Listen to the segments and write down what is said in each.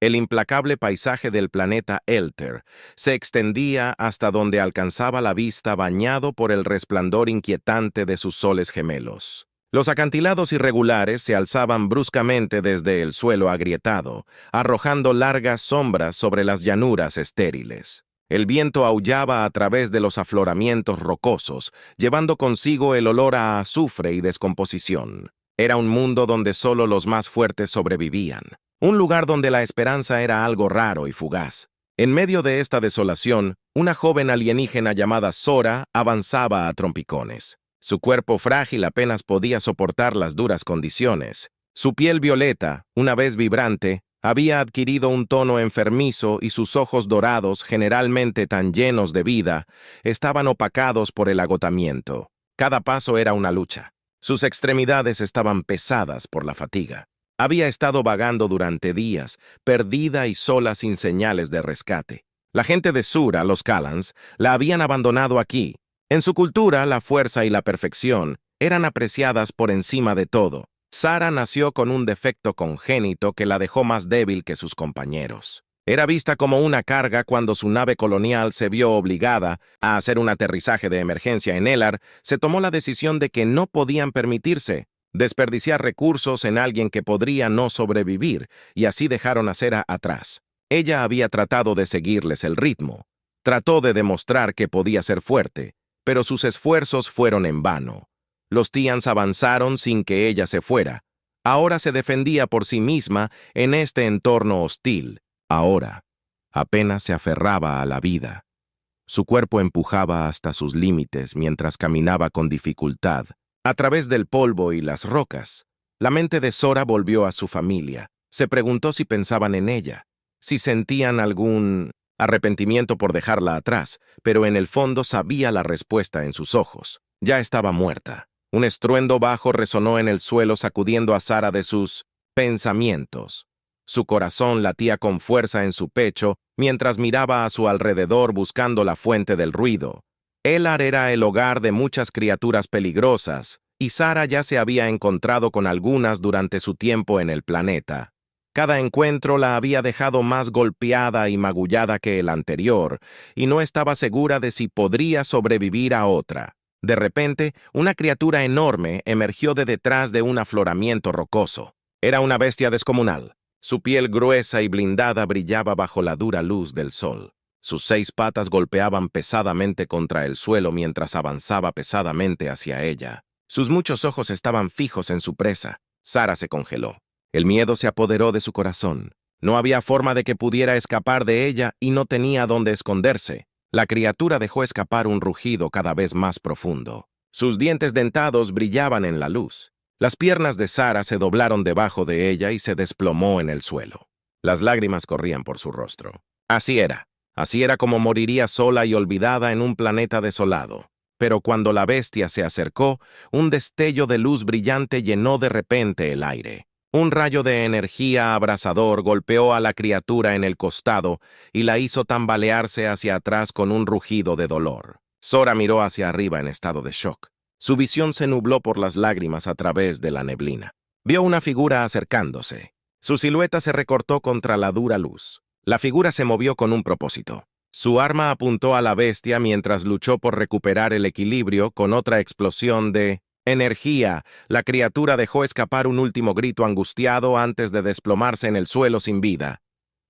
El implacable paisaje del planeta Elter se extendía hasta donde alcanzaba la vista bañado por el resplandor inquietante de sus soles gemelos. Los acantilados irregulares se alzaban bruscamente desde el suelo agrietado, arrojando largas sombras sobre las llanuras estériles. El viento aullaba a través de los afloramientos rocosos, llevando consigo el olor a azufre y descomposición. Era un mundo donde solo los más fuertes sobrevivían. Un lugar donde la esperanza era algo raro y fugaz. En medio de esta desolación, una joven alienígena llamada Zora avanzaba a trompicones. Su cuerpo frágil apenas podía soportar las duras condiciones. Su piel violeta, una vez vibrante, había adquirido un tono enfermizo y sus ojos dorados, generalmente tan llenos de vida, estaban opacados por el agotamiento. Cada paso era una lucha. Sus extremidades estaban pesadas por la fatiga. Había estado vagando durante días, perdida y sola sin señales de rescate. La gente de Sura, los Callans, la habían abandonado aquí. En su cultura, la fuerza y la perfección eran apreciadas por encima de todo. Sara nació con un defecto congénito que la dejó más débil que sus compañeros. Era vista como una carga cuando su nave colonial se vio obligada a hacer un aterrizaje de emergencia en Elar. Se tomó la decisión de que no podían permitirse desperdiciar recursos en alguien que podría no sobrevivir, y así dejaron a Sera atrás. Ella había tratado de seguirles el ritmo. Trató de demostrar que podía ser fuerte, pero sus esfuerzos fueron en vano. Los Tians avanzaron sin que ella se fuera. Ahora se defendía por sí misma en este entorno hostil. Ahora, apenas se aferraba a la vida. Su cuerpo empujaba hasta sus límites mientras caminaba con dificultad, a través del polvo y las rocas. La mente de Zora volvió a su familia. Se preguntó si pensaban en ella, si sentían algún arrepentimiento por dejarla atrás, pero en el fondo sabía la respuesta en sus ojos. Ya estaba muerta. Un estruendo bajo resonó en el suelo sacudiendo a Sara de sus pensamientos. Su corazón latía con fuerza en su pecho mientras miraba a su alrededor buscando la fuente del ruido. Elar era el hogar de muchas criaturas peligrosas, y Sara ya se había encontrado con algunas durante su tiempo en el planeta. Cada encuentro la había dejado más golpeada y magullada que el anterior, y no estaba segura de si podría sobrevivir a otra. De repente, una criatura enorme emergió de detrás de un afloramiento rocoso. Era una bestia descomunal. Su piel gruesa y blindada brillaba bajo la dura luz del sol. Sus 6 patas golpeaban pesadamente contra el suelo mientras avanzaba pesadamente hacia ella. Sus muchos ojos estaban fijos en su presa. Sara se congeló. El miedo se apoderó de su corazón. No había forma de que pudiera escapar de ella y no tenía dónde esconderse. La criatura dejó escapar un rugido cada vez más profundo. Sus dientes dentados brillaban en la luz. Las piernas de Sara se doblaron debajo de ella y se desplomó en el suelo. Las lágrimas corrían por su rostro. Así era como moriría sola y olvidada en un planeta desolado. Pero cuando la bestia se acercó, un destello de luz brillante llenó de repente el aire. Un rayo de energía abrasador golpeó a la criatura en el costado y la hizo tambalearse hacia atrás con un rugido de dolor. Zora miró hacia arriba en estado de shock. Su visión se nubló por las lágrimas a través de la neblina. Vio una figura acercándose. Su silueta se recortó contra la dura luz. La figura se movió con un propósito. Su arma apuntó a la bestia mientras luchó por recuperar el equilibrio con otra explosión de energía. La criatura dejó escapar un último grito angustiado antes de desplomarse en el suelo sin vida.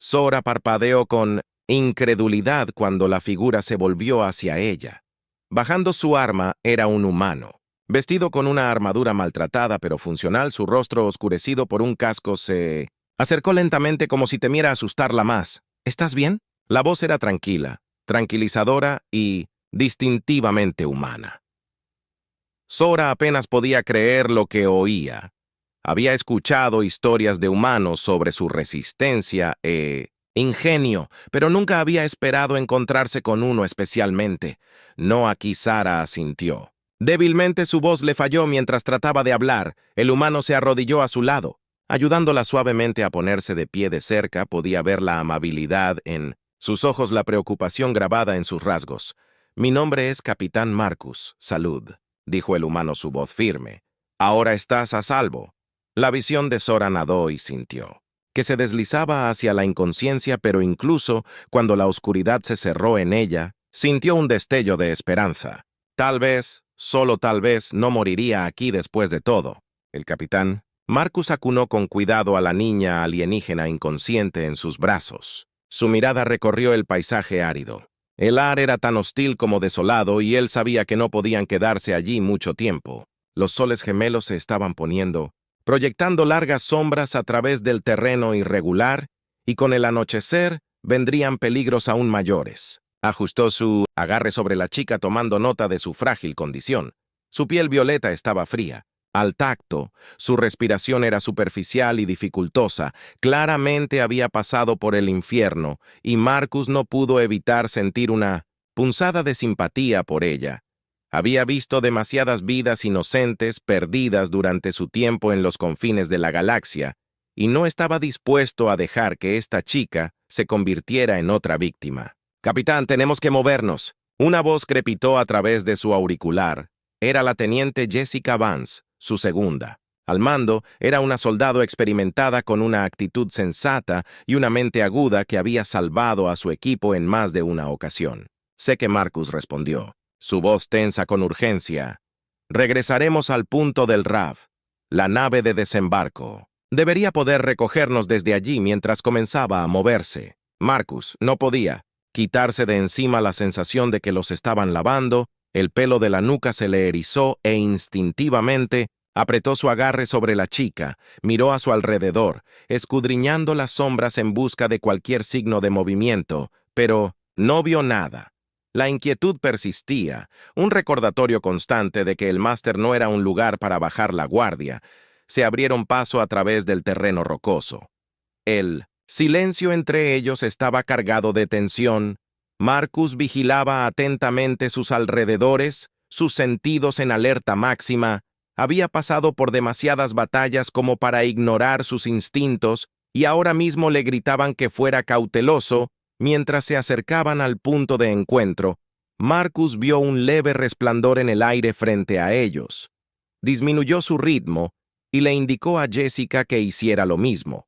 Zora parpadeó con incredulidad cuando la figura se volvió hacia ella. Bajando su arma era un humano. Vestido con una armadura maltratada pero funcional, su rostro oscurecido por un casco se acercó lentamente como si temiera asustarla más. ¿Estás bien? La voz era tranquila, tranquilizadora y distintivamente humana. Zora apenas podía creer lo que oía. Había escuchado historias de humanos sobre su resistencia e ingenio, pero nunca había esperado encontrarse con uno especialmente. No, aquí Sara asintió. Débilmente su voz le falló mientras trataba de hablar. El humano se arrodilló a su lado. Ayudándola suavemente a ponerse de pie de cerca, podía ver la amabilidad en sus ojos, la preocupación grabada en sus rasgos. «Mi nombre es Capitán Marcus. Salud», dijo el humano, su voz firme. «Ahora estás a salvo». La visión de Zora nadó y sintió. que se deslizaba hacia la inconsciencia, pero incluso cuando la oscuridad se cerró en ella, sintió un destello de esperanza. Tal vez, solo tal vez, no moriría aquí después de todo. El capitán Marcus acunó con cuidado a la niña alienígena inconsciente en sus brazos. Su mirada recorrió el paisaje árido. El ar era tan hostil como desolado y él sabía que no podían quedarse allí mucho tiempo. Los soles gemelos se estaban poniendo, proyectando largas sombras a través del terreno irregular, y con el anochecer vendrían peligros aún mayores. Ajustó su agarre sobre la chica tomando nota de su frágil condición. Su piel violeta estaba fría. Al tacto, su respiración era superficial y dificultosa. Claramente había pasado por el infierno, y Marcus no pudo evitar sentir una punzada de simpatía por ella. Había visto demasiadas vidas inocentes perdidas durante su tiempo en los confines de la galaxia, y no estaba dispuesto a dejar que esta chica se convirtiera en otra víctima. «Capitán, tenemos que movernos». Una voz crepitó a través de su auricular. Era la teniente Jessica Vance, su segunda. Al mando, era una soldado experimentada con una actitud sensata y una mente aguda que había salvado a su equipo en más de una ocasión. Sé que Marcus respondió, su voz tensa con urgencia. «Regresaremos al punto del RAV, la nave de desembarco. Debería poder recogernos desde allí mientras comenzaba a moverse». Marcus no podía quitarse de encima la sensación de que los estaban lavando. El pelo de la nuca se le erizó e instintivamente apretó su agarre sobre la chica, miró a su alrededor, escudriñando las sombras en busca de cualquier signo de movimiento, pero no vio nada. La inquietud persistía, un recordatorio constante de que el máster no era un lugar para bajar la guardia. Se abrieron paso a través del terreno rocoso. El silencio entre ellos estaba cargado de tensión. Marcus vigilaba atentamente sus alrededores, sus sentidos en alerta máxima. Había pasado por demasiadas batallas como para ignorar sus instintos, y ahora mismo le gritaban que fuera cauteloso. Mientras se acercaban al punto de encuentro, Marcus vio un leve resplandor en el aire frente a ellos. Disminuyó su ritmo y le indicó a Jessica que hiciera lo mismo.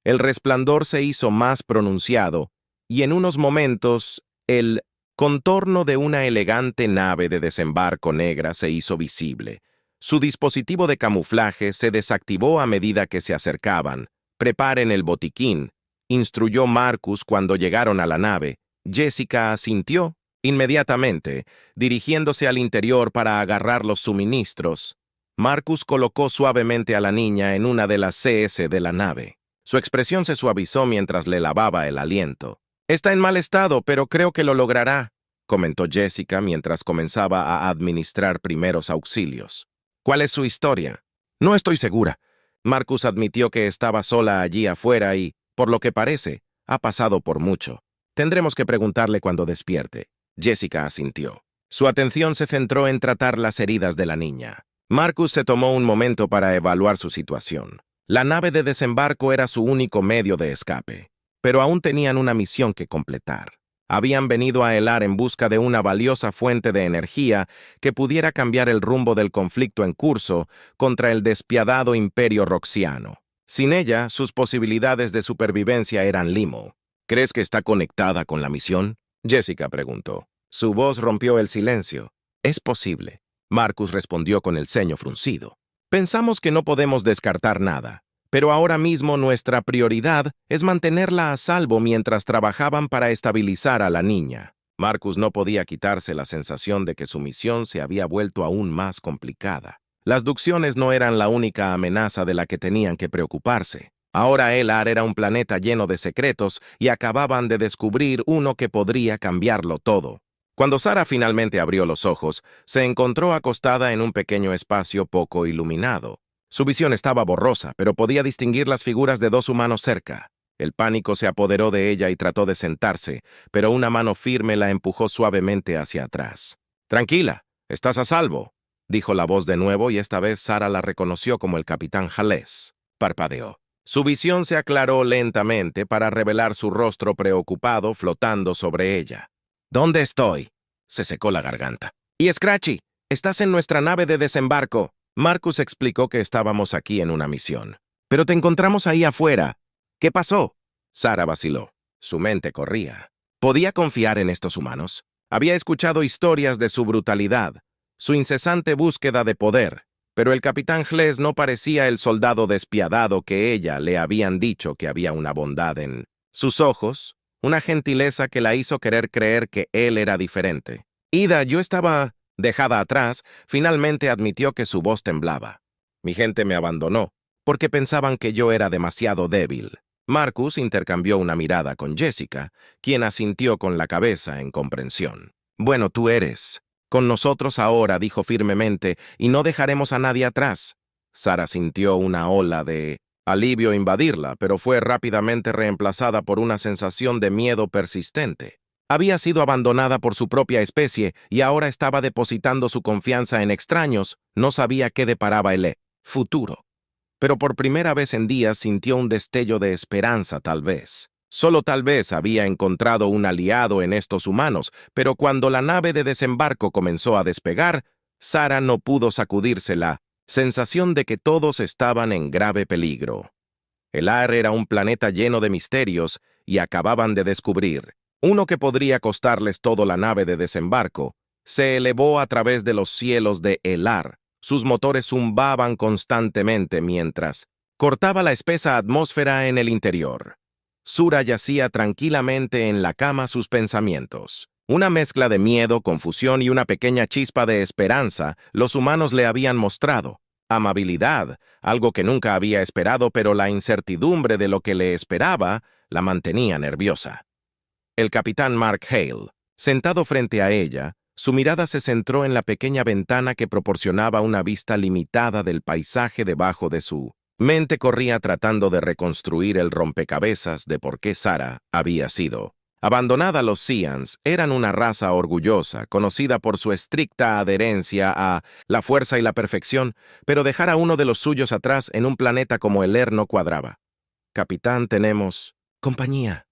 El resplandor se hizo más pronunciado, y en unos momentos el contorno de una elegante nave de desembarco negra se hizo visible. Su dispositivo de camuflaje se desactivó a medida que se acercaban. «Preparen el botiquín», instruyó Marcus cuando llegaron a la nave. Jessica asintió inmediatamente, dirigiéndose al interior para agarrar los suministros. Marcus colocó suavemente a la niña en una de las CS de la nave. Su expresión se suavizó mientras le lavaba el aliento. «Está en mal estado, pero creo que lo logrará», comentó Jessica mientras comenzaba a administrar primeros auxilios. «¿Cuál es su historia?» «No estoy segura». Marcus admitió que estaba sola allí afuera y, por lo que parece, ha pasado por mucho. «Tendremos que preguntarle cuando despierte». Jessica asintió. Su atención se centró en tratar las heridas de la niña. Marcus se tomó un momento para evaluar su situación. La nave de desembarco era su único medio de escape, pero aún tenían una misión que completar. Habían venido a Elar en busca de una valiosa fuente de energía que pudiera cambiar el rumbo del conflicto en curso contra el despiadado imperio roxiano. Sin ella, sus posibilidades de supervivencia eran limo. «¿Crees que está conectada con la misión?», Jessica preguntó. Su voz rompió el silencio. «Es posible», Marcus respondió con el ceño fruncido. «Pensamos que no podemos descartar nada, pero ahora mismo nuestra prioridad es mantenerla a salvo mientras trabajaban para estabilizar a la niña». Marcus no podía quitarse la sensación de que su misión se había vuelto aún más complicada. Las ducciones no eran la única amenaza de la que tenían que preocuparse. Ahora Elar era un planeta lleno de secretos y acababan de descubrir uno que podría cambiarlo todo. Cuando Sarah finalmente abrió los ojos, se encontró acostada en un pequeño espacio poco iluminado. Su visión estaba borrosa, pero podía distinguir las figuras de dos humanos cerca. El pánico se apoderó de ella y trató de sentarse, pero una mano firme la empujó suavemente hacia atrás. «Tranquila, estás a salvo», dijo la voz de nuevo, y esta vez Sarah la reconoció como el capitán Hales. Parpadeó. Su visión se aclaró lentamente para revelar su rostro preocupado flotando sobre ella. «¿Dónde estoy?», se secó la garganta. «Y Scratchy, estás en nuestra nave de desembarco». Marcus explicó que estábamos aquí en una misión. «Pero te encontramos ahí afuera». ¿Qué pasó? Sara vaciló. Su mente corría. ¿Podía confiar en estos humanos? Había escuchado historias de su brutalidad, su incesante búsqueda de poder, pero el capitán Hles no parecía el soldado despiadado que ella le habían dicho que había una bondad en sus ojos, una gentileza que la hizo querer creer que él era diferente. Ida, yo estaba dejada atrás, finalmente admitió que su voz temblaba. Mi gente me abandonó, porque pensaban que yo era demasiado débil. Marcus intercambió una mirada con Jessica, quien asintió con la cabeza en comprensión. Bueno, tú eres con nosotros ahora, dijo firmemente, y no dejaremos a nadie atrás. Sara sintió una ola de alivio invadirla, pero fue rápidamente reemplazada por una sensación de miedo persistente. Había sido abandonada por su propia especie y ahora estaba depositando su confianza en extraños, no sabía qué deparaba el futuro. Pero por primera vez en días sintió un destello de esperanza, tal vez. Solo tal vez había encontrado un aliado en estos humanos, pero cuando la nave de desembarco comenzó a despegar, Sara no pudo sacudirse la sensación de que todos estaban en grave peligro. El Ar era un planeta lleno de misterios y acababan de descubrir uno que podría costarles todo. La nave de desembarco se elevó a través de los cielos de El Ar. Sus motores zumbaban constantemente mientras cortaba la espesa atmósfera en el interior. Sura yacía tranquilamente en la cama, sus pensamientos. Una mezcla de miedo, confusión y una pequeña chispa de esperanza los humanos le habían mostrado. Amabilidad, algo que nunca había esperado, pero la incertidumbre de lo que le esperaba la mantenía nerviosa. El capitán Mark Hale, sentado frente a ella, su mirada se centró en la pequeña ventana que proporcionaba una vista limitada del paisaje debajo de su mente. Corría tratando de reconstruir el rompecabezas de por qué Sara había sido abandonada. Los Seans eran una raza orgullosa, conocida por su estricta adherencia a la fuerza y la perfección, pero dejar a uno de los suyos atrás en un planeta como el no cuadraba. Capitán, tenemos compañía.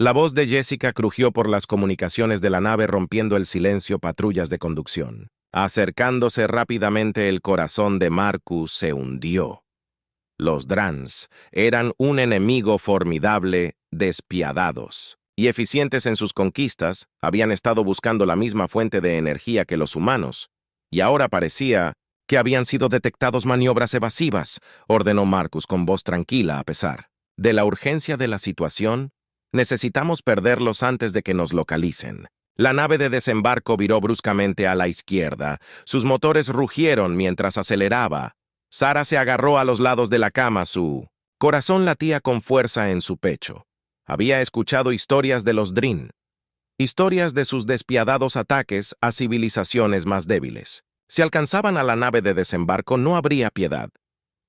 La voz de Jessica crujió por las comunicaciones de la nave, rompiendo el silencio. Patrullas de conducción. Acercándose rápidamente, el corazón de Marcus se hundió. Los Drans eran un enemigo formidable, despiadados y eficientes en sus conquistas. Habían estado buscando la misma fuente de energía que los humanos, y ahora parecía que habían sido detectados. Maniobras evasivas, ordenó Marcus con voz tranquila a pesar de la urgencia de la situación. Necesitamos perderlos antes de que nos localicen. La nave de desembarco viró bruscamente a la izquierda. Sus motores rugieron mientras aceleraba. Sara se agarró a los lados de la cama, su corazón latía con fuerza en su pecho. Había escuchado historias de los Drin, historias de sus despiadados ataques a civilizaciones más débiles. Si alcanzaban a la nave de desembarco, no habría piedad.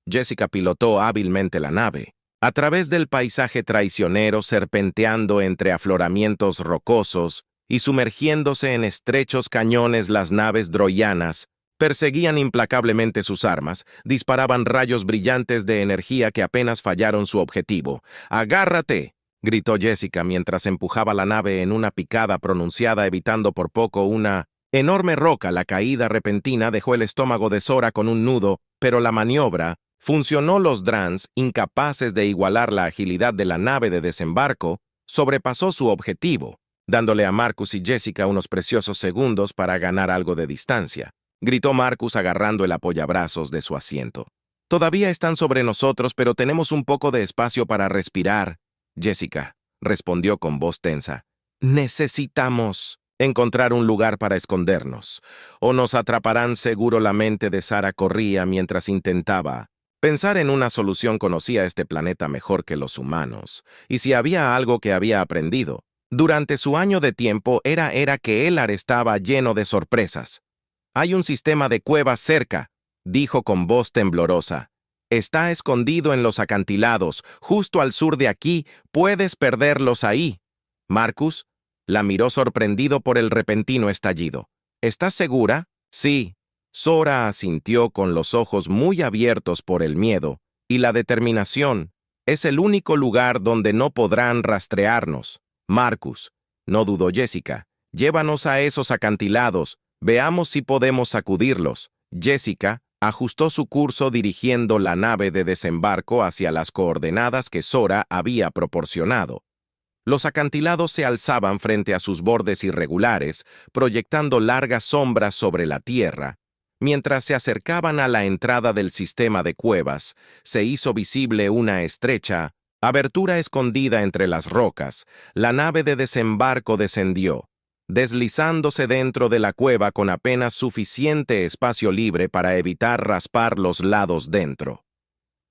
Jessica pilotó hábilmente la nave a través del paisaje traicionero, serpenteando entre afloramientos rocosos y sumergiéndose en estrechos cañones. Las naves droianas perseguían implacablemente sus armas, disparaban rayos brillantes de energía que apenas fallaron su objetivo. ¡Agárrate!, gritó Jessica mientras empujaba la nave en una picada pronunciada, evitando por poco una enorme roca. La caída repentina dejó el estómago de Sora con un nudo, pero la maniobra funcionó. Los Drans, incapaces de igualar la agilidad de la nave de desembarco, sobrepasó su objetivo, dándole a Marcus y Jessica unos preciosos segundos para ganar algo de distancia. Gritó Marcus agarrando el apoyabrazos de su asiento. Todavía están sobre nosotros, pero tenemos un poco de espacio para respirar. Jessica respondió con voz tensa. Necesitamos encontrar un lugar para escondernos, o nos atraparán seguro. La mente de Sara corría mientras intentaba pensar en una solución. Conocía este planeta mejor que los humanos, y si había algo que había aprendido durante su año de tiempo era que el Ar estaba lleno de sorpresas. Hay un sistema de cuevas cerca, dijo con voz temblorosa. Está escondido en los acantilados, justo al sur de aquí. Puedes perderlos ahí. Marcus la miró sorprendido por el repentino estallido. ¿Estás segura? Sí. Sora asintió con los ojos muy abiertos por el miedo y la determinación. Es el único lugar donde no podrán rastrearnos. Marcus, no dudó Jessica. Llévanos a esos acantilados. Veamos si podemos sacudirlos. Jessica ajustó su curso dirigiendo la nave de desembarco hacia las coordenadas que Sora había proporcionado. Los acantilados se alzaban frente a sus bordes irregulares, proyectando largas sombras sobre la tierra. Mientras se acercaban a la entrada del sistema de cuevas, se hizo visible una estrecha abertura escondida entre las rocas. La nave de desembarco descendió, deslizándose dentro de la cueva con apenas suficiente espacio libre para evitar raspar los lados dentro.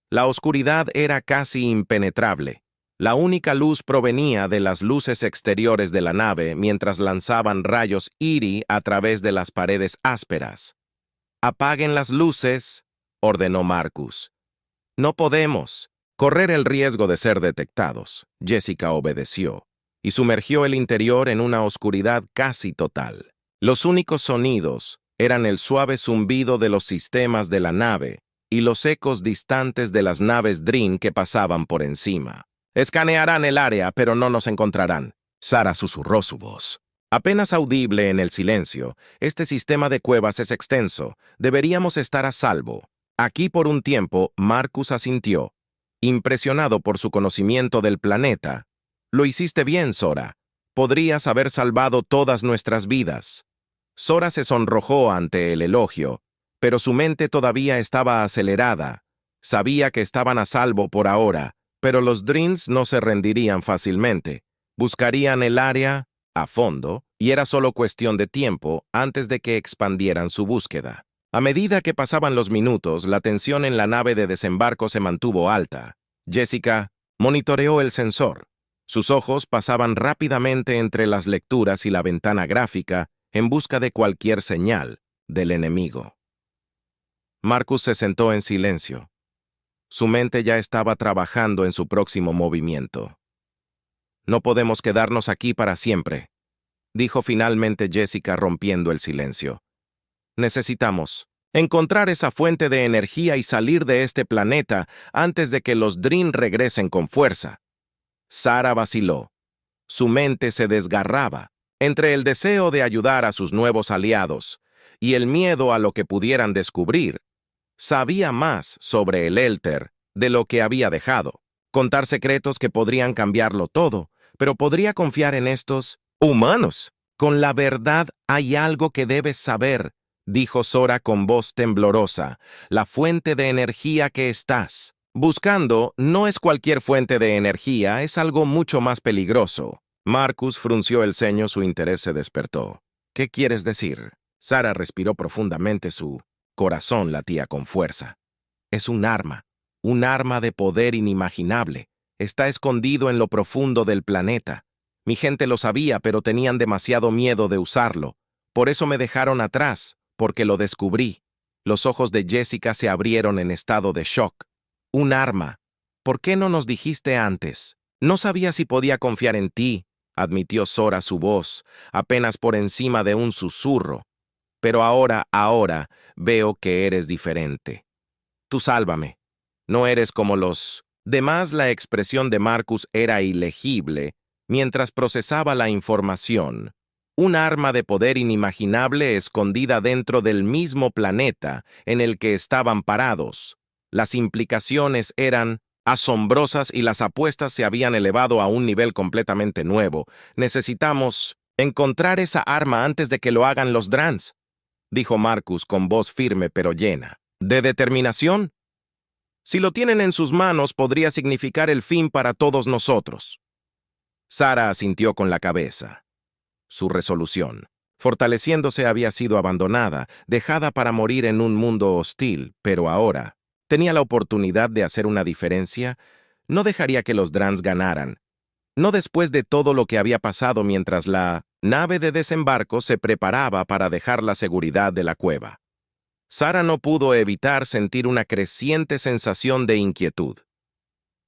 La oscuridad era casi impenetrable. La única luz provenía de las luces exteriores de la nave mientras lanzaban rayos Iri a través de las paredes ásperas. «Apaguen las luces», ordenó Marcus. «No podemos correr el riesgo de ser detectados». Jessica obedeció y sumergió el interior en una oscuridad casi total. Los únicos sonidos eran el suave zumbido de los sistemas de la nave y los ecos distantes de las naves Drin que pasaban por encima. «Escanearán el área, pero no nos encontrarán», Sara susurró su voz. Apenas audible en el silencio, este sistema de cuevas es extenso. Deberíamos estar a salvo. Aquí por un tiempo, Marcus asintió, impresionado por su conocimiento del planeta. «Lo hiciste bien, Sora. Podrías haber salvado todas nuestras vidas». Sora se sonrojó ante el elogio, pero su mente todavía estaba acelerada. Sabía que estaban a salvo por ahora, pero los Drins no se rendirían fácilmente. Buscarían el área a fondo, y era solo cuestión de tiempo antes de que expandieran su búsqueda. A medida que pasaban los minutos, la tensión en la nave de desembarco se mantuvo alta. Jessica monitoreó el sensor. Sus ojos pasaban rápidamente entre las lecturas y la ventana gráfica en busca de cualquier señal del enemigo. Marcus se sentó en silencio. Su mente ya estaba trabajando en su próximo movimiento. «No podemos quedarnos aquí para siempre», dijo finalmente Jessica rompiendo el silencio. «Necesitamos encontrar esa fuente de energía y salir de este planeta antes de que los Drin regresen con fuerza». Sara vaciló. Su mente se desgarraba entre el deseo de ayudar a sus nuevos aliados y el miedo a lo que pudieran descubrir. Sabía más sobre el Elter de lo que había dejado. Contar secretos que podrían cambiarlo todo, pero podría confiar en estos humanos. «Con la verdad hay algo que debes saber», dijo Sora con voz temblorosa. «La fuente de energía que estás buscando no es cualquier fuente de energía, es algo mucho más peligroso». Marcus frunció el ceño, su interés se despertó. «¿Qué quieres decir?» Sara respiró profundamente, su corazón latía con fuerza. «Es un arma de poder inimaginable. Está escondido en lo profundo del planeta. Mi gente lo sabía, pero tenían demasiado miedo de usarlo. Por eso me dejaron atrás, porque lo descubrí». Los ojos de Jessica se abrieron en estado de shock. «Un arma. ¿Por qué no nos dijiste antes?» «No sabía si podía confiar en ti», admitió Sora, su voz apenas por encima de un susurro. «Pero ahora veo que eres diferente. Tú sálvame. No eres como los demás». La expresión de Marcus era ilegible mientras procesaba la información. Un arma de poder inimaginable escondida dentro del mismo planeta en el que estaban parados. Las implicaciones eran asombrosas y las apuestas se habían elevado a un nivel completamente nuevo. «Necesitamos encontrar esa arma antes de que lo hagan los Drans», dijo Marcus con voz firme pero llena de determinación. «Si lo tienen en sus manos, podría significar el fin para todos nosotros». Sara asintió con la cabeza. Su resolución, fortaleciéndose, había sido abandonada, dejada para morir en un mundo hostil, pero ahora tenía la oportunidad de hacer una diferencia. No dejaría que los Drans ganaran. No después de todo lo que había pasado mientras la nave de desembarco se preparaba para dejar la seguridad de la cueva. Sara no pudo evitar sentir una creciente sensación de inquietud.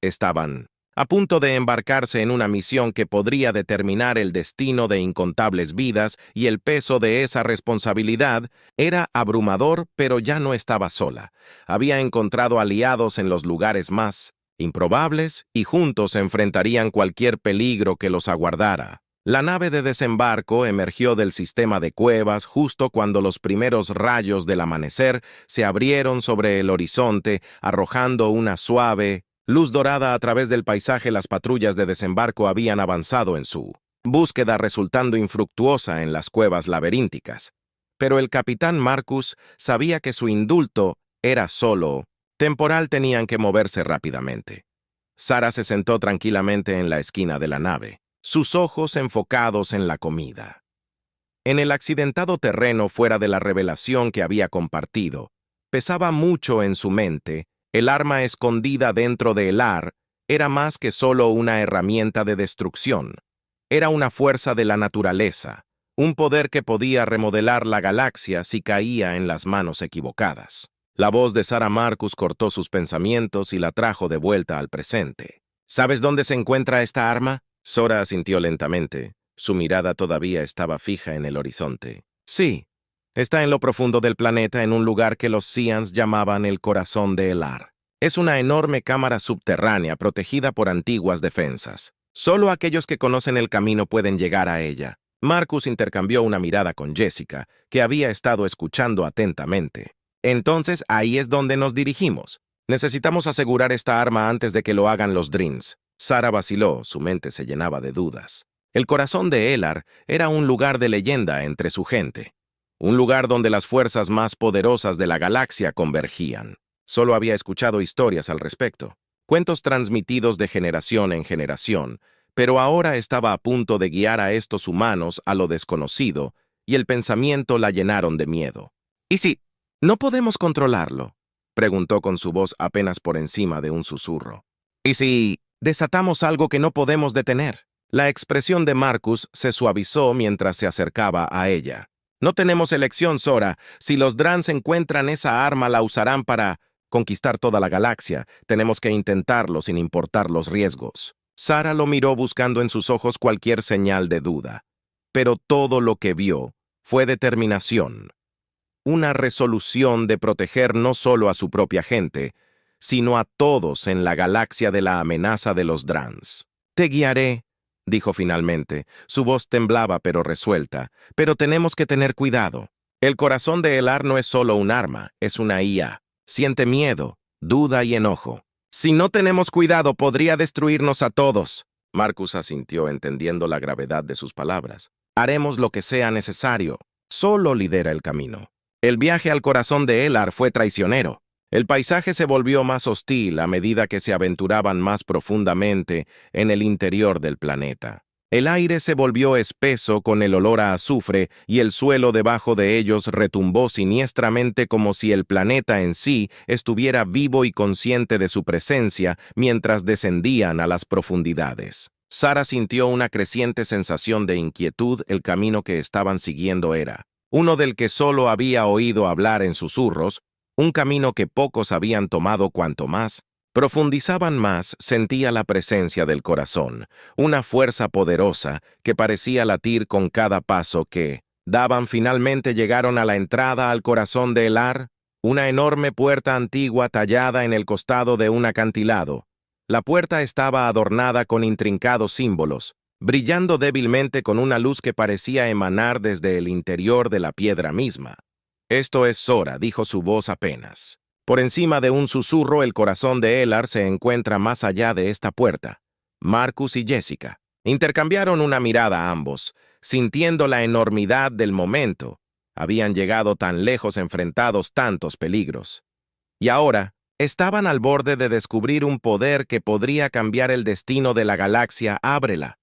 Estaban a punto de embarcarse en una misión que podría determinar el destino de incontables vidas, y el peso de esa responsabilidad era abrumador, pero ya no estaba sola. Había encontrado aliados en los lugares más improbables y juntos enfrentarían cualquier peligro que los aguardara. La nave de desembarco emergió del sistema de cuevas justo cuando los primeros rayos del amanecer se abrieron sobre el horizonte, arrojando una suave luz dorada a través del paisaje. Las patrullas de desembarco habían avanzado en su búsqueda, resultando infructuosa en las cuevas laberínticas. Pero el capitán Marcus sabía que su indulto era solo temporal. Tenían que moverse rápidamente. Sarah se sentó tranquilamente en la esquina de la nave, sus ojos enfocados en la comida. En el accidentado terreno fuera de la revelación que había compartido, pesaba mucho en su mente. El arma escondida dentro de Elar era más que solo una herramienta de destrucción. Era una fuerza de la naturaleza, un poder que podía remodelar la galaxia si caía en las manos equivocadas. La voz de Sarah Marcus cortó sus pensamientos y la trajo de vuelta al presente. ¿Sabes dónde se encuentra esta arma? Sora asintió lentamente. Su mirada todavía estaba fija en el horizonte. Sí, está en lo profundo del planeta, en un lugar que los Xians llamaban el corazón de Elar. Es una enorme cámara subterránea protegida por antiguas defensas. Solo aquellos que conocen el camino pueden llegar a ella. Marcus intercambió una mirada con Jessica, que había estado escuchando atentamente. Entonces, ahí es donde nos dirigimos. Necesitamos asegurar esta arma antes de que lo hagan los Drins. Sarah vaciló, su mente se llenaba de dudas. El corazón de Elar era un lugar de leyenda entre su gente. Un lugar donde las fuerzas más poderosas de la galaxia convergían. Solo había escuchado historias al respecto, cuentos transmitidos de generación en generación, pero ahora estaba a punto de guiar a estos humanos a lo desconocido, y el pensamiento la llenaron de miedo. ¿Y si no podemos controlarlo?, preguntó con su voz apenas por encima de un susurro. ¿Y si desatamos algo que no podemos detener? La expresión de Marcus se suavizó mientras se acercaba a ella. No tenemos elección, Sora. Si los Drans encuentran esa arma, la usarán para conquistar toda la galaxia. Tenemos que intentarlo sin importar los riesgos. Sarah lo miró buscando en sus ojos cualquier señal de duda. Pero todo lo que vio fue determinación. Una resolución de proteger no solo a su propia gente, sino a todos en la galaxia de la amenaza de los Drans. Te guiaré, dijo finalmente. Su voz temblaba pero resuelta. Pero tenemos que tener cuidado. El corazón de Elar no es solo un arma, es una IA. Siente miedo, duda y enojo. Si no tenemos cuidado, podría destruirnos a todos. Marcus asintió, entendiendo la gravedad de sus palabras. Haremos lo que sea necesario. Solo lidera el camino. El viaje al corazón de Elar fue traicionero. El paisaje se volvió más hostil a medida que se aventuraban más profundamente en el interior del planeta. El aire se volvió espeso con el olor a azufre y el suelo debajo de ellos retumbó siniestramente, como si el planeta en sí estuviera vivo y consciente de su presencia mientras descendían a las profundidades. Sarah sintió una creciente sensación de inquietud. El camino que estaban siguiendo era uno del que solo había oído hablar en susurros, un camino que pocos habían tomado. Cuanto más profundizaban, más sentía la presencia del corazón, una fuerza poderosa que parecía latir con cada paso que daban. Finalmente llegaron a la entrada al corazón de Elar, una enorme puerta antigua tallada en el costado de un acantilado. La puerta estaba adornada con intrincados símbolos, brillando débilmente con una luz que parecía emanar desde el interior de la piedra misma. «Esto es Sora», dijo su voz apenas. Por encima de un susurro, el corazón de Elar se encuentra más allá de esta puerta. Marcus y Jessica intercambiaron una mirada ambos, sintiendo la enormidad del momento. Habían llegado tan lejos, enfrentados tantos peligros. Y ahora estaban al borde de descubrir un poder que podría cambiar el destino de la galaxia. «Ábrela».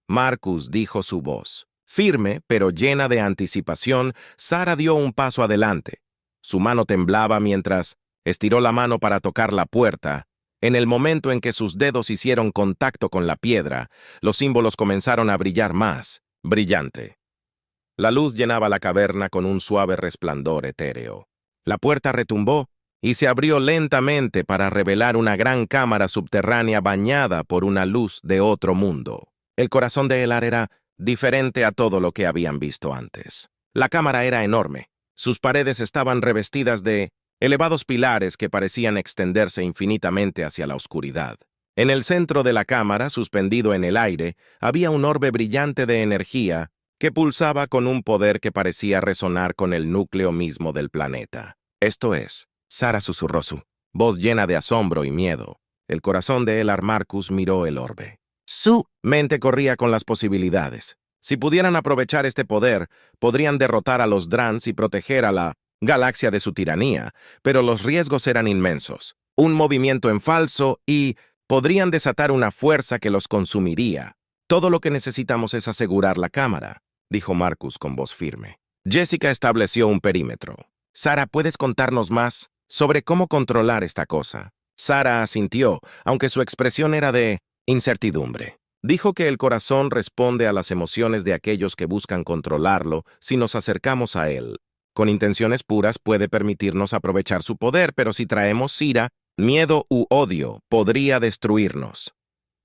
Marcus, dijo su voz. Firme, pero llena de anticipación, Sarah dio un paso adelante. Su mano temblaba mientras estiró la mano para tocar la puerta. En el momento en que sus dedos hicieron contacto con la piedra, los símbolos comenzaron a brillar más, brillante. La luz llenaba la caverna con un suave resplandor etéreo. La puerta retumbó y se abrió lentamente para revelar una gran cámara subterránea bañada por una luz de otro mundo. El corazón de Elar era diferente a todo lo que habían visto antes. La cámara era enorme. Sus paredes estaban revestidas de elevados pilares que parecían extenderse infinitamente hacia la oscuridad. En el centro de la cámara, suspendido en el aire, había un orbe brillante de energía que pulsaba con un poder que parecía resonar con el núcleo mismo del planeta. Esto es, Sara susurró su voz llena de asombro y miedo. El corazón de Elar Marcus miró el orbe. Su mente corría con las posibilidades. Si pudieran aprovechar este poder, podrían derrotar a los Drans y proteger a la galaxia de su tiranía, pero los riesgos eran inmensos. Un movimiento en falso y podrían desatar una fuerza que los consumiría. Todo lo que necesitamos es asegurar la cámara, dijo Marcus con voz firme. Jessica estableció un perímetro. Sara, ¿puedes contarnos más sobre cómo controlar esta cosa? Sara asintió, aunque su expresión era de incertidumbre. Dijo que el corazón responde a las emociones de aquellos que buscan controlarlo si nos acercamos a él. Con intenciones puras puede permitirnos aprovechar su poder, pero si traemos ira, miedo u odio, podría destruirnos.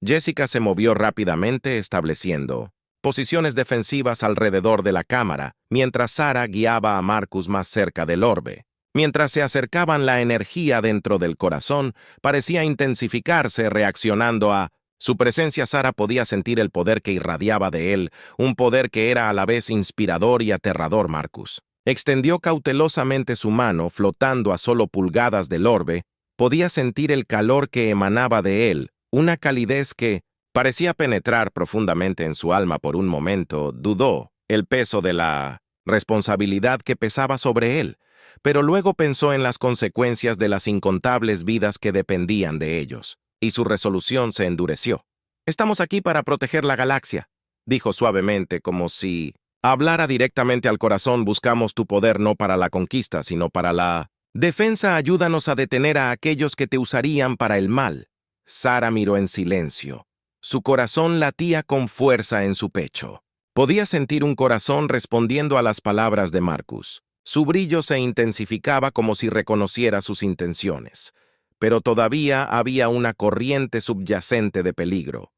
Jessica se movió rápidamente estableciendo posiciones defensivas alrededor de la cámara, mientras Sara guiaba a Marcus más cerca del orbe. Mientras se acercaban, la energía dentro del corazón parecía intensificarse reaccionando a su presencia. Sara podía sentir el poder que irradiaba de él, un poder que era a la vez inspirador y aterrador. Marcus extendió cautelosamente su mano, flotando a solo pulgadas del orbe. Podía sentir el calor que emanaba de él, una calidez que parecía penetrar profundamente en su alma. Por un momento dudó el peso de la responsabilidad que pesaba sobre él, pero luego pensó en las consecuencias de las incontables vidas que dependían de ellos, y su resolución se endureció. «Estamos aquí para proteger la galaxia», dijo suavemente, como si hablara directamente al corazón. «Buscamos tu poder no para la conquista, sino para la defensa. Ayúdanos a detener a aquellos que te usarían para el mal». Sara miró en silencio. Su corazón latía con fuerza en su pecho. Podía sentir un corazón respondiendo a las palabras de Marcus. Su brillo se intensificaba como si reconociera sus intenciones. Pero todavía había una corriente subyacente de peligro.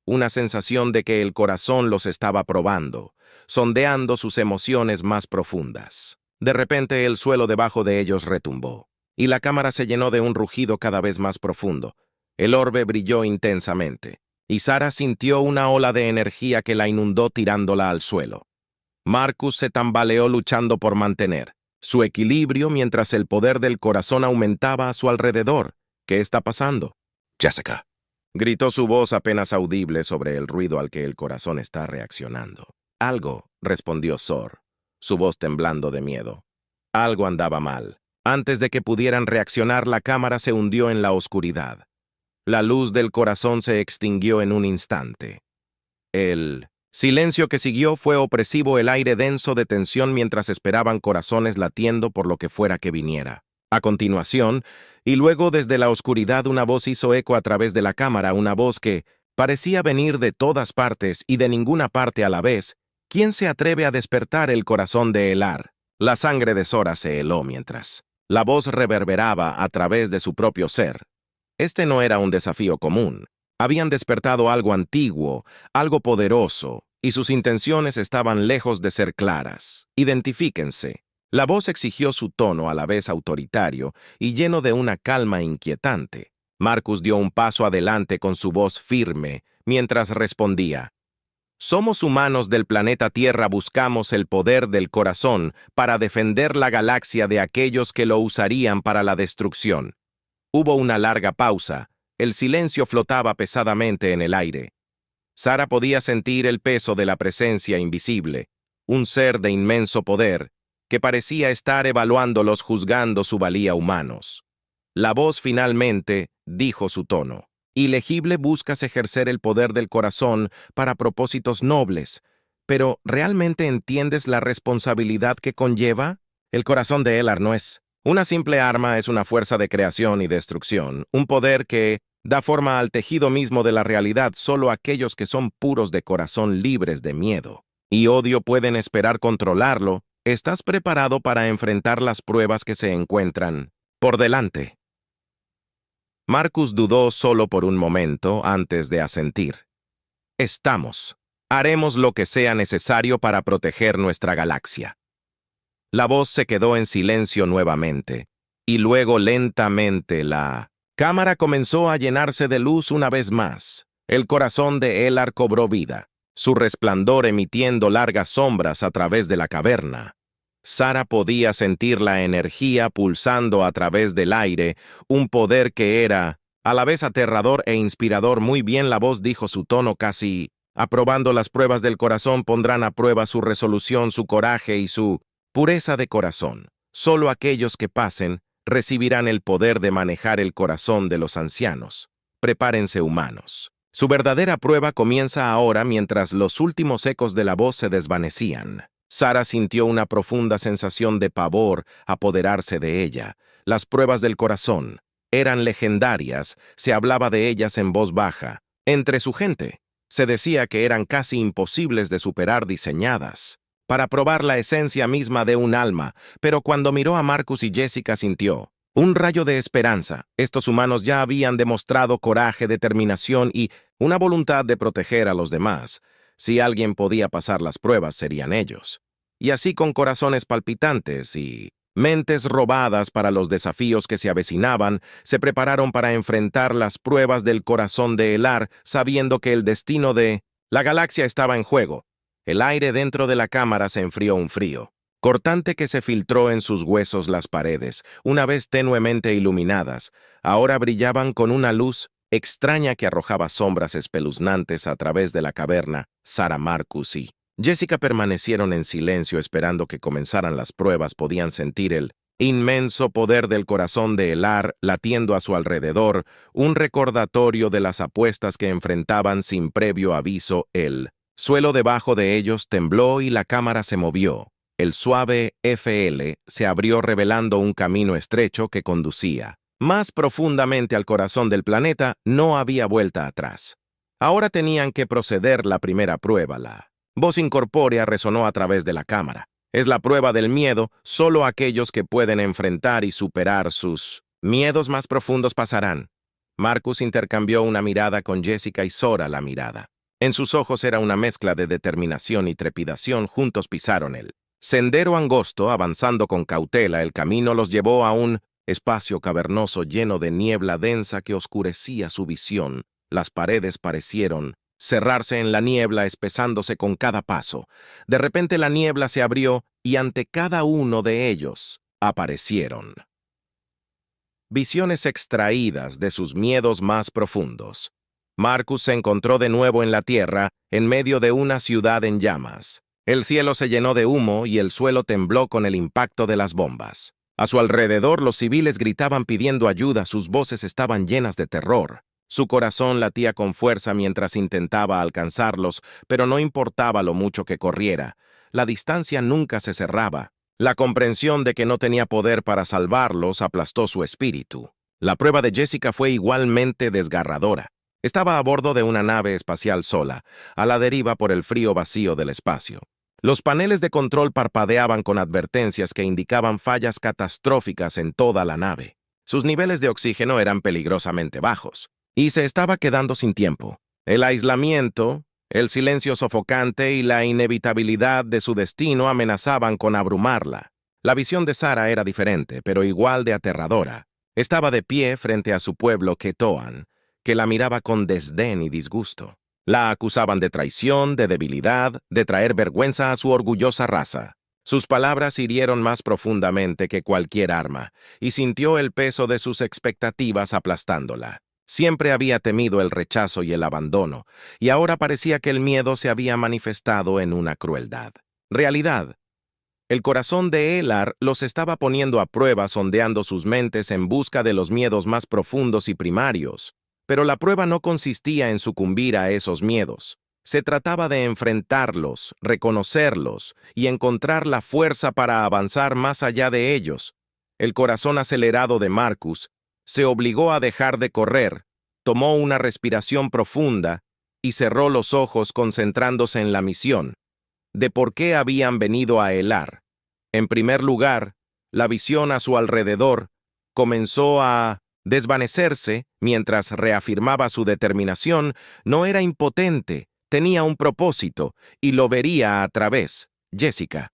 Una sensación de que el corazón los estaba probando, sondeando sus emociones más profundas. De repente el suelo debajo de ellos retumbó, y la cámara se llenó de un rugido cada vez más profundo. El orbe brilló intensamente, y Sara sintió una ola de energía que la inundó tirándola al suelo. Marcus se tambaleó luchando por mantener su equilibrio mientras el poder del corazón aumentaba a su alrededor. «¿Qué está pasando?» «Jessica», gritó su voz apenas audible sobre el ruido al que el corazón está reaccionando. «Algo», respondió Sor, su voz temblando de miedo. Algo andaba mal. Antes de que pudieran reaccionar, la cámara se hundió en la oscuridad. La luz del corazón se extinguió en un instante. El silencio que siguió fue opresivo, el aire denso de tensión mientras esperaban, corazones latiendo por lo que fuera que viniera. A continuación, y luego desde la oscuridad, una voz hizo eco a través de la cámara, una voz que parecía venir de todas partes y de ninguna parte a la vez. ¿Quién se atreve a despertar el corazón de Elar? La sangre de Sora se heló mientras la voz reverberaba a través de su propio ser. Este no era un desafío común. Habían despertado algo antiguo, algo poderoso, y sus intenciones estaban lejos de ser claras. «Identifíquense». La voz exigió, su tono a la vez autoritario y lleno de una calma inquietante. Marcus dio un paso adelante con su voz firme, mientras respondía: «Somos humanos del planeta Tierra, buscamos el poder del corazón para defender la galaxia de aquellos que lo usarían para la destrucción». Hubo una larga pausa. El silencio flotaba pesadamente en el aire. Sara podía sentir el peso de la presencia invisible, un ser de inmenso poder, que parecía estar evaluándolos, juzgando su valía humanos. La voz finalmente dijo su tono: «Ilegible, buscas ejercer el poder del corazón para propósitos nobles, pero ¿realmente entiendes la responsabilidad que conlleva? El corazón de Elar no es una simple arma, es una fuerza de creación y destrucción, un poder que da forma al tejido mismo de la realidad. Solo aquellos que son puros de corazón, libres de miedo y odio, pueden esperar controlarlo. ¿Estás preparado para enfrentar las pruebas que se encuentran por delante?» Marcus dudó solo por un momento antes de asentir. «Estamos. Haremos lo que sea necesario para proteger nuestra galaxia». La voz se quedó en silencio nuevamente, y luego lentamente la Cámara comenzó a llenarse de luz una vez más. El corazón de Elar cobró vida, su resplandor emitiendo largas sombras a través de la caverna. Sara podía sentir la energía pulsando a través del aire, un poder que era, a la vez aterrador e inspirador. Muy bien, la voz dijo, su tono casi aprobando. Las pruebas del corazón pondrán a prueba su resolución, su coraje y su pureza de corazón. Solo aquellos que pasen recibirán el poder de manejar el corazón de los ancianos. Prepárense, humanos. Su verdadera prueba comienza ahora mientras los últimos ecos de la voz se desvanecían. Sara sintió una profunda sensación de pavor apoderarse de ella. Las pruebas del corazón eran legendarias, se hablaba de ellas en voz baja. Entre su gente, se decía que eran casi imposibles de superar, diseñadas para probar la esencia misma de un alma, pero cuando miró a Marcus y Jessica sintió un rayo de esperanza. Estos humanos ya habían demostrado coraje, determinación y una voluntad de proteger a los demás. Si alguien podía pasar las pruebas, serían ellos. Y así, con corazones palpitantes y mentes robadas para los desafíos que se avecinaban, se prepararon para enfrentar las pruebas del corazón de Elar, sabiendo que el destino de la galaxia estaba en juego. El aire dentro de la cámara se enfrió, un frío cortante que se filtró en sus huesos. Las paredes, una vez tenuemente iluminadas, ahora brillaban con una luz extraña que arrojaba sombras espeluznantes a través de la caverna. Sara, Marcus y Jessica permanecieron en silencio esperando que comenzaran las pruebas. Podían sentir el inmenso poder del corazón de Elar latiendo a su alrededor, un recordatorio de las apuestas que enfrentaban sin previo aviso. El suelo debajo de ellos tembló y la cámara se movió. El suave FL se abrió revelando un camino estrecho que conducía más profundamente al corazón del planeta. No había vuelta atrás. Ahora tenían que proceder. La primera prueba, la voz incorpórea resonó a través de la cámara. Es la prueba del miedo. Solo aquellos que pueden enfrentar y superar sus miedos más profundos pasarán. Marcus intercambió una mirada con Jessica y Sora la mirada. En sus ojos era una mezcla de determinación y trepidación. Juntos pisaron el sendero angosto, avanzando con cautela. El camino los llevó a un espacio cavernoso lleno de niebla densa que oscurecía su visión. Las paredes parecieron cerrarse en la niebla, espesándose con cada paso. De repente la niebla se abrió y ante cada uno de ellos aparecieron visiones extraídas de sus miedos más profundos. Marcus se encontró de nuevo en la tierra, en medio de una ciudad en llamas. El cielo se llenó de humo y el suelo tembló con el impacto de las bombas. A su alrededor los civiles gritaban pidiendo ayuda, sus voces estaban llenas de terror. Su corazón latía con fuerza mientras intentaba alcanzarlos, pero no importaba lo mucho que corriera. La distancia nunca se cerraba. La comprensión de que no tenía poder para salvarlos aplastó su espíritu. La prueba de Jessica fue igualmente desgarradora. Estaba a bordo de una nave espacial sola, a la deriva por el frío vacío del espacio. Los paneles de control parpadeaban con advertencias que indicaban fallas catastróficas en toda la nave. Sus niveles de oxígeno eran peligrosamente bajos, y se estaba quedando sin tiempo. El aislamiento, el silencio sofocante y la inevitabilidad de su destino amenazaban con abrumarla. La visión de Sara era diferente, pero igual de aterradora. Estaba de pie frente a su pueblo Ketoan, que la miraba con desdén y disgusto. La acusaban de traición, de debilidad, de traer vergüenza a su orgullosa raza. Sus palabras hirieron más profundamente que cualquier arma, y sintió el peso de sus expectativas aplastándola. Siempre había temido el rechazo y el abandono, y ahora parecía que el miedo se había manifestado en una crueldad. Realidad. El corazón de Elar los estaba poniendo a prueba, sondeando sus mentes en busca de los miedos más profundos y primarios. Pero la prueba no consistía en sucumbir a esos miedos. Se trataba de enfrentarlos, reconocerlos y encontrar la fuerza para avanzar más allá de ellos. El corazón acelerado de Marcus se obligó a dejar de correr, tomó una respiración profunda y cerró los ojos concentrándose en la misión, de por qué habían venido a Elar. En primer lugar, la visión a su alrededor comenzó a desvanecerse mientras reafirmaba su determinación. No era impotente, tenía un propósito y lo vería a través. Jessica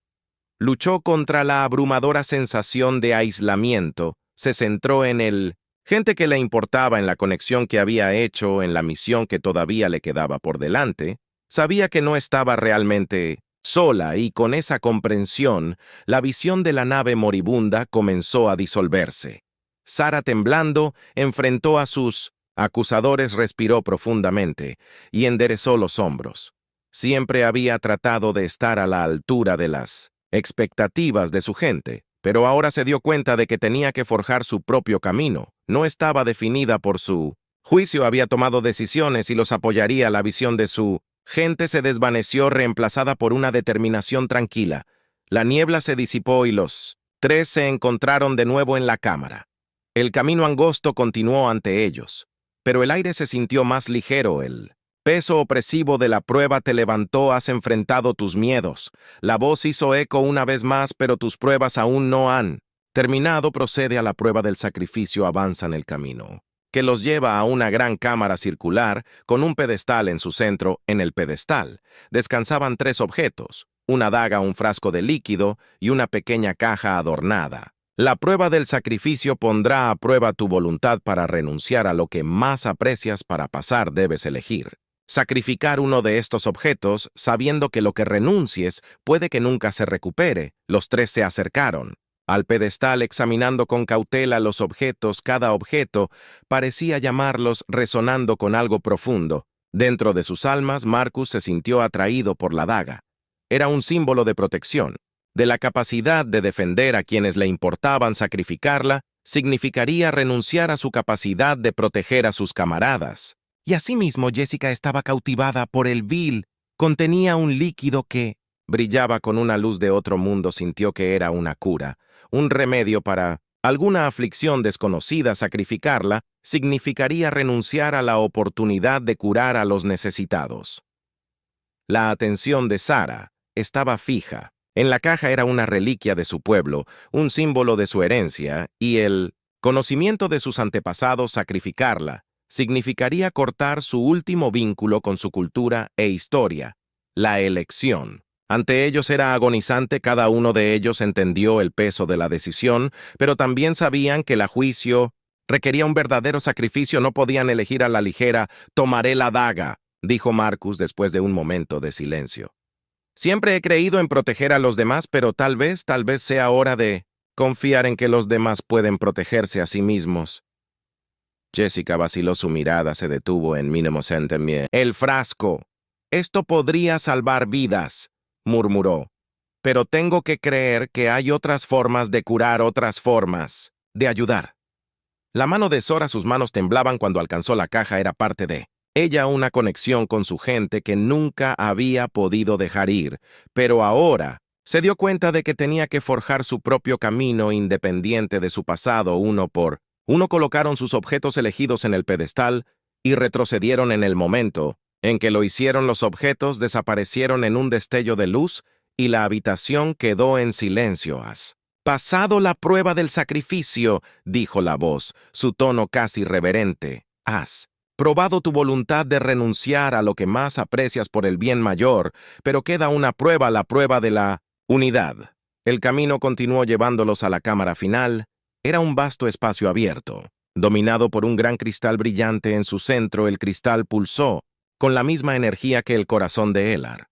luchó contra la abrumadora sensación de aislamiento, se centró en el Gente que le importaba en la conexión que había hecho en la misión que todavía le quedaba por delante, sabía que no estaba realmente sola y con esa comprensión, la visión de la nave moribunda comenzó a disolverse. Sara, temblando, enfrentó a sus acusadores, respiró profundamente y enderezó los hombros. Siempre había tratado de estar a la altura de las expectativas de su gente, pero ahora se dio cuenta de que tenía que forjar su propio camino. No estaba definida por su juicio, había tomado decisiones y los apoyaría. La visión de su gente se desvaneció, reemplazada por una determinación tranquila. La niebla se disipó y los tres se encontraron de nuevo en la cámara. El camino angosto continuó ante ellos, pero el aire se sintió más ligero. El peso opresivo de la prueba te levantó, has enfrentado tus miedos. La voz hizo eco una vez más, pero tus pruebas aún no han terminado. Procede a la prueba del sacrificio, avanza en el camino, que los lleva a una gran cámara circular con un pedestal en su centro. En el pedestal descansaban tres objetos: una daga, un frasco de líquido y una pequeña caja adornada. La prueba del sacrificio pondrá a prueba tu voluntad para renunciar a lo que más aprecias. Para pasar debes elegir sacrificar uno de estos objetos, sabiendo que lo que renuncies puede que nunca se recupere. Los tres se acercaron al pedestal, examinando con cautela los objetos. Cada objeto parecía llamarlos, resonando con algo profundo. Dentro de sus almas, Marcus se sintió atraído por la daga. Era un símbolo de protección, de la capacidad de defender a quienes le importaban. Sacrificarla significaría renunciar a su capacidad de proteger a sus camaradas. Y asimismo, Jessica estaba cautivada por el vil. Contenía un líquido que brillaba con una luz de otro mundo. Sintió que era una cura, un remedio para alguna aflicción desconocida. Sacrificarla significaría renunciar a la oportunidad de curar a los necesitados. La atención de Sara estaba fija. En la caja era una reliquia de su pueblo, un símbolo de su herencia y el conocimiento de sus antepasados. Sacrificarla significaría cortar su último vínculo con su cultura e historia. La elección ante ellos era agonizante. Cada uno de ellos entendió el peso de la decisión, pero también sabían que el juicio requería un verdadero sacrificio. No podían elegir a la ligera. Tomaré la daga, dijo Marcus después de un momento de silencio. Siempre he creído en proteger a los demás, pero tal vez sea hora de confiar en que los demás pueden protegerse a sí mismos. Jessica vaciló, su mirada se detuvo en Mínimo Centemie. El frasco. Esto podría salvar vidas, murmuró. Pero tengo que creer que hay otras formas de curar, otras formas de ayudar. La mano de Sora, sus manos temblaban cuando alcanzó la caja. Era parte de ella, una conexión con su gente que nunca había podido dejar ir, pero ahora se dio cuenta de que tenía que forjar su propio camino independiente de su pasado. Uno por uno colocaron sus objetos elegidos en el pedestal y retrocedieron. En el momento en que lo hicieron, los objetos desaparecieron en un destello de luz y la habitación quedó en silencio. Has pasado la prueba del sacrificio, dijo la voz, su tono casi reverente. Has probado tu voluntad de renunciar a lo que más aprecias por el bien mayor, pero queda una prueba, la prueba de la unidad. El camino continuó llevándolos a la cámara final. Era un vasto espacio abierto, dominado por un gran cristal brillante en su centro. El cristal pulsó con la misma energía que el corazón de Elar.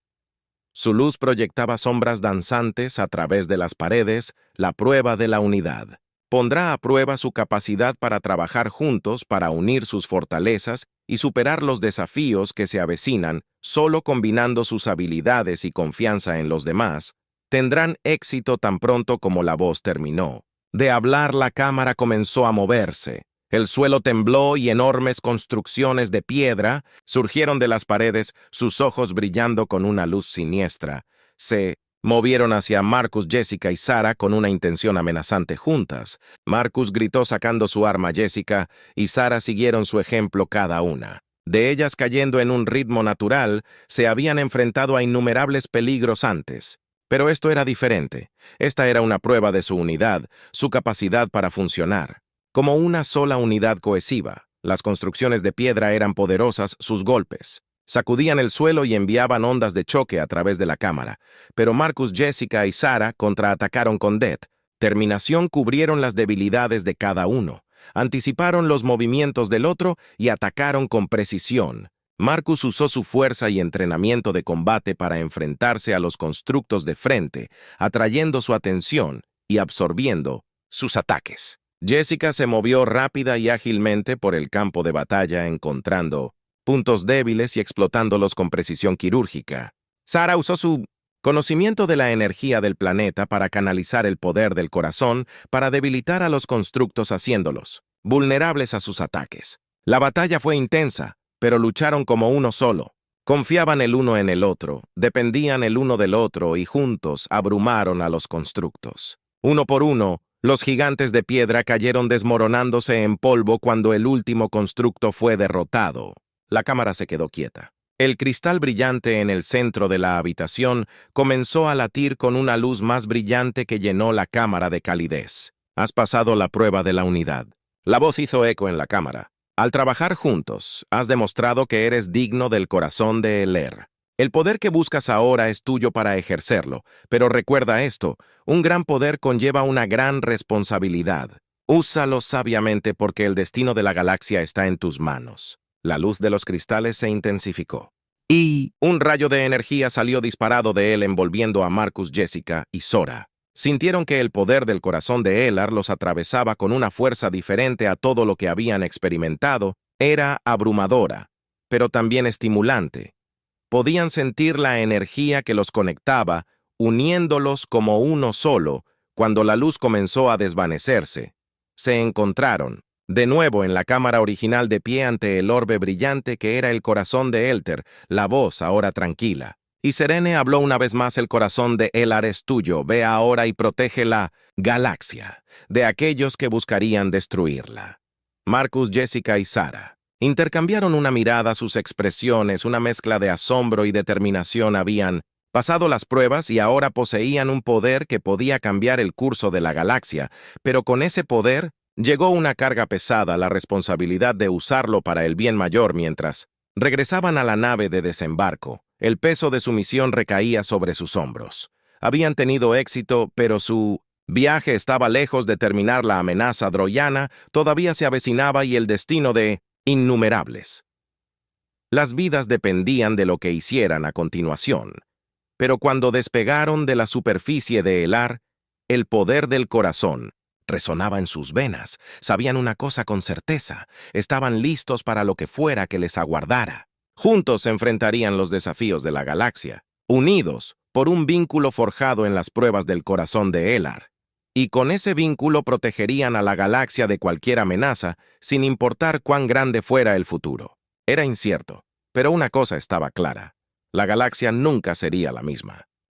Su luz proyectaba sombras danzantes a través de las paredes. La prueba de la unidad pondrá a prueba su capacidad para trabajar juntos, para unir sus fortalezas y superar los desafíos que se avecinan. Solo combinando sus habilidades y confianza en los demás, tendrán éxito. Tan pronto como la voz terminó de hablar, la cámara comenzó a moverse. El suelo tembló y enormes construcciones de piedra surgieron de las paredes, sus ojos brillando con una luz siniestra. Se movieron hacia Marcus, Jessica y Sara con una intención amenazante juntas. Marcus gritó sacando su arma. Jessica y Sara siguieron su ejemplo, cada una de ellas cayendo en un ritmo natural. Se habían enfrentado a innumerables peligros antes, pero esto era diferente. Esta era una prueba de su unidad, su capacidad para funcionar como una sola unidad cohesiva. Las construcciones de piedra eran poderosas, sus golpes sacudían el suelo y enviaban ondas de choque a través de la cámara, pero Marcus, Jessica y Sara contraatacaron con determinación, cubrieron las debilidades de cada uno. anticiparon los movimientos del otro y atacaron con precisión. Marcus usó su fuerza y entrenamiento de combate para enfrentarse a los constructos de frente, atrayendo su atención y absorbiendo sus ataques. Jessica se movió rápida y ágilmente por el campo de batalla, encontrando puntos débiles y explotándolos con precisión quirúrgica. Sarah usó su conocimiento de la energía del planeta para canalizar el poder del corazón para debilitar a los constructos, haciéndolos vulnerables a sus ataques. La batalla fue intensa, pero lucharon como uno solo. Confiaban el uno en el otro, dependían el uno del otro y juntos abrumaron a los constructos. Uno por uno, los gigantes de piedra cayeron desmoronándose en polvo cuando el último constructo fue derrotado. La cámara se quedó quieta. El cristal brillante en el centro de la habitación comenzó a latir con una luz más brillante que llenó la cámara de calidez. Has pasado la prueba de la unidad. La voz hizo eco en la cámara. Al trabajar juntos, has demostrado que eres digno del corazón de Eler. El poder que buscas ahora es tuyo para ejercerlo, pero recuerda esto, un gran poder conlleva una gran responsabilidad. Úsalo sabiamente porque el destino de la galaxia está en tus manos. La luz de los cristales se intensificó. Y un rayo de energía salió disparado de él envolviendo a Marcus, Jessica y Sora. Sintieron que el poder del corazón de Elar los atravesaba con una fuerza diferente a todo lo que habían experimentado. Era abrumadora, pero también estimulante. Podían sentir la energía que los conectaba, uniéndolos como uno solo, cuando la luz comenzó a desvanecerse. Se encontraron, de nuevo en la cámara original, de pie ante el orbe brillante que era el corazón de Elter, la voz ahora tranquila. Y Serene habló una vez más: el corazón de Elar es tuyo, ve ahora y protege la galaxia de aquellos que buscarían destruirla. Marcus, Jessica y Sarah intercambiaron una mirada. Sus expresiones, una mezcla de asombro y determinación, habían pasado las pruebas y ahora poseían un poder que podía cambiar el curso de la galaxia, pero con ese poder llegó una carga pesada, la responsabilidad de usarlo para el bien mayor. Mientras regresaban a la nave de desembarco, el peso de su misión recaía sobre sus hombros. Habían tenido éxito, pero su viaje estaba lejos de terminar. La amenaza droiana todavía se avecinaba y el destino de innumerables. Las vidas dependían de lo que hicieran a continuación. Pero cuando despegaron de la superficie de Elar, el poder del corazón resonaba en sus venas. Sabían una cosa con certeza: estaban listos para lo que fuera que les aguardara. Juntos se enfrentarían los desafíos de la galaxia, unidos por un vínculo forjado en las pruebas del corazón de Elar. Y con ese vínculo protegerían a la galaxia de cualquier amenaza, sin importar cuán grande fuera el futuro. Era incierto, pero una cosa estaba clara: la galaxia nunca sería la misma.